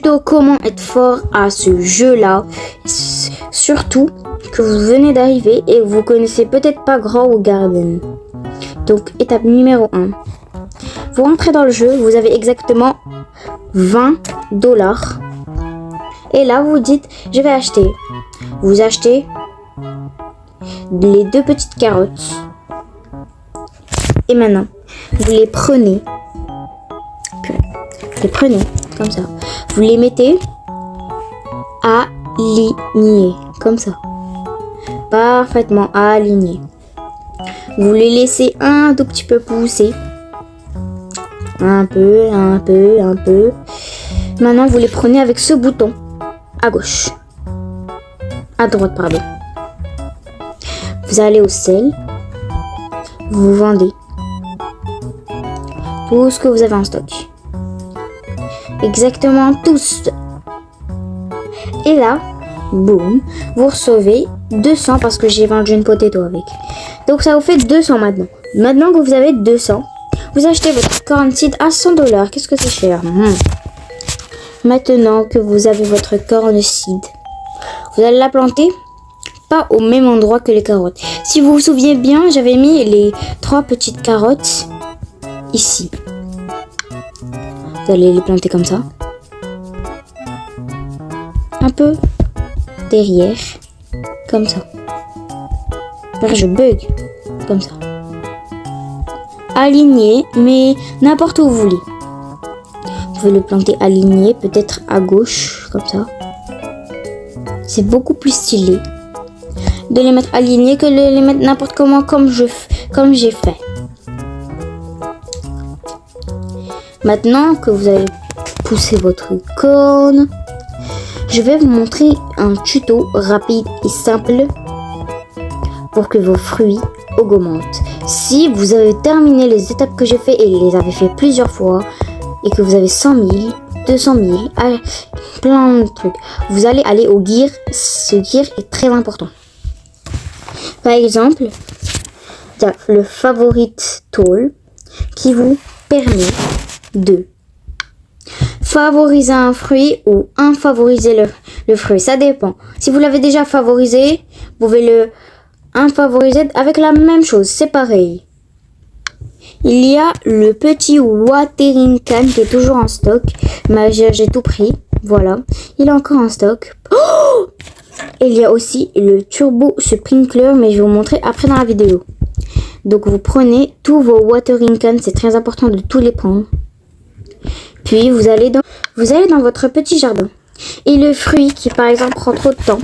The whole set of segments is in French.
Donc, comment être fort à ce jeu-là, surtout que vous venez d'arriver et vous connaissez peut-être pas Grow Garden. Donc, étape numéro 1. Vous rentrez dans le jeu, vous avez exactement $20. Et là, vous dites, je vais acheter. Vous achetez les 2 petites carottes. Et maintenant, vous les prenez. Comme ça. Vous les mettez alignés, comme ça. Parfaitement alignés. Vous les laissez un tout petit peu pousser. Un peu. Maintenant, vous les prenez avec ce bouton à gauche. À droite, pardon. Vous allez au sel. Vous vendez tout ce que vous avez en stock. Exactement tous. Et là, boum, vous recevez 200 parce que j'ai vendu une potato avec. Donc ça vous fait 200 maintenant. Maintenant que vous avez 200, vous achetez votre corn seed à $100. Qu'est-ce que c'est cher? Maintenant que vous avez votre corn seed, vous allez la planter pas au même endroit que les carottes. Si vous vous souvenez bien, j'avais mis les 3 petites carottes ici. Vous allez les planter comme ça. Un peu derrière. Comme ça. Là, je bug. Comme ça. Aligné, mais n'importe où vous voulez. Vous pouvez le planter aligné, peut-être à gauche, comme ça. C'est beaucoup plus stylé de les mettre alignés que de les mettre n'importe comment comme j'ai fait. Maintenant que vous avez poussé votre corne, je vais vous montrer un tuto rapide et simple pour que vos fruits augmentent. Si vous avez terminé les étapes que j'ai fait et les avez fait plusieurs fois et que vous avez 100 000, 200 000, plein de trucs, vous allez aller au gear. Ce gear est très important. Par exemple, il y a le favorite tool qui vous permet de favoriser un fruit ou infavoriser le fruit. Ça dépend. Si vous l'avez déjà favorisé, vous pouvez le infavoriser avec la même chose. C'est pareil. Il y a le petit watering can qui est toujours en stock. Mais j'ai tout pris. Voilà. Il est encore en stock. Oh! Il y a aussi le turbo sprinkler, mais je vais vous montrer après dans la vidéo. Donc vous prenez tous vos watering cans, c'est très important de tous les prendre. Puis vous allez dans votre petit jardin. Et le fruit qui par exemple prend trop de temps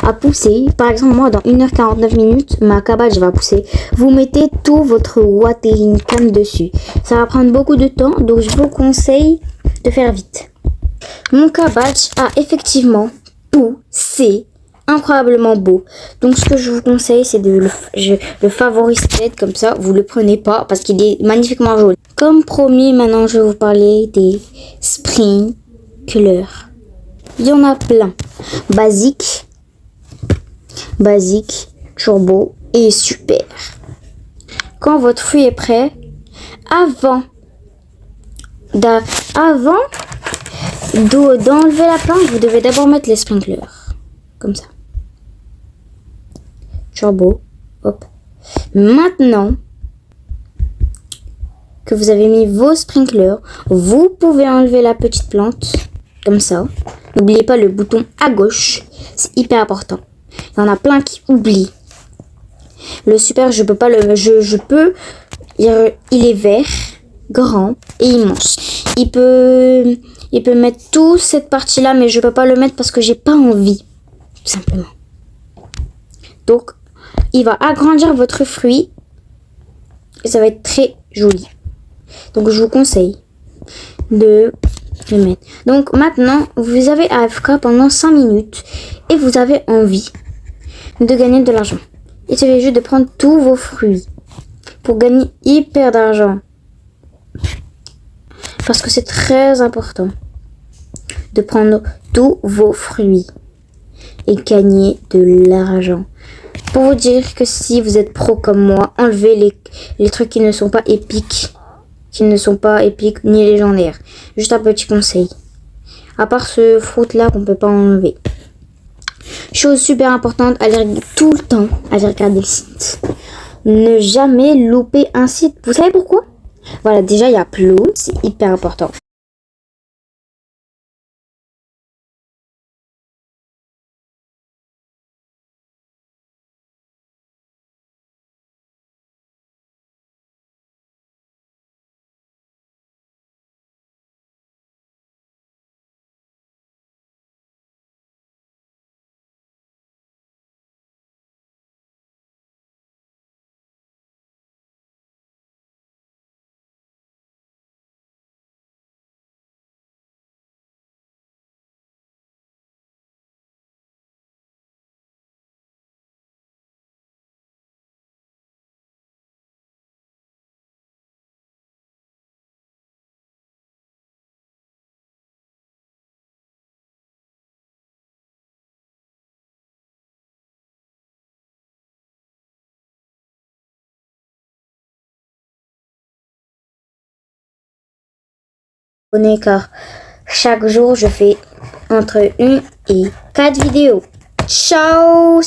à pousser, par exemple moi dans 1h49 minutes, ma cabbage va pousser. Vous mettez tout votre watering can dessus. Ça va prendre beaucoup de temps, donc je vous conseille de faire vite. Mon cabbage a effectivement poussé. Incroyablement beau. Donc ce que je vous conseille, c'est de le favoriser comme ça. Vous le prenez pas parce qu'il est magnifiquement jaune. Comme promis, maintenant je vais vous parler des sprinklers. Il y en a plein. Basique, turbo et super. Quand votre fruit est prêt, avant d'enlever la plante, vous devez d'abord mettre les sprinklers. Comme ça. Turbo. Hop. Maintenant que vous avez mis vos sprinklers, vous pouvez enlever la petite plante. Comme ça. N'oubliez pas le bouton à gauche. C'est hyper important. Il y en a plein qui oublient. Le super, je peux pas le... Je peux... Il est vert, grand et immense. Il peut mettre toute cette partie-là, mais je peux pas le mettre parce que j'ai pas envie. Tout simplement. Donc, il va agrandir votre fruit et ça va être très joli. Donc, je vous conseille de le mettre. Donc, maintenant, vous avez AFK pendant 5 minutes et vous avez envie de gagner de l'argent. Il suffit juste de prendre tous vos fruits pour gagner hyper d'argent. Parce que c'est très important de prendre tous vos fruits et gagner de l'argent. Pour vous dire que si vous êtes pro comme moi, enlevez les trucs qui ne sont pas épiques. Ni légendaires. Juste un petit conseil. À part ce fruit là qu'on peut pas enlever. Chose super importante, allez tout le temps, allez regarder le site. Ne jamais louper un site. Vous savez pourquoi? Voilà, déjà il y a Upload, c'est hyper important. Car chaque jour je fais entre 1 et 4 vidéos. Ciao!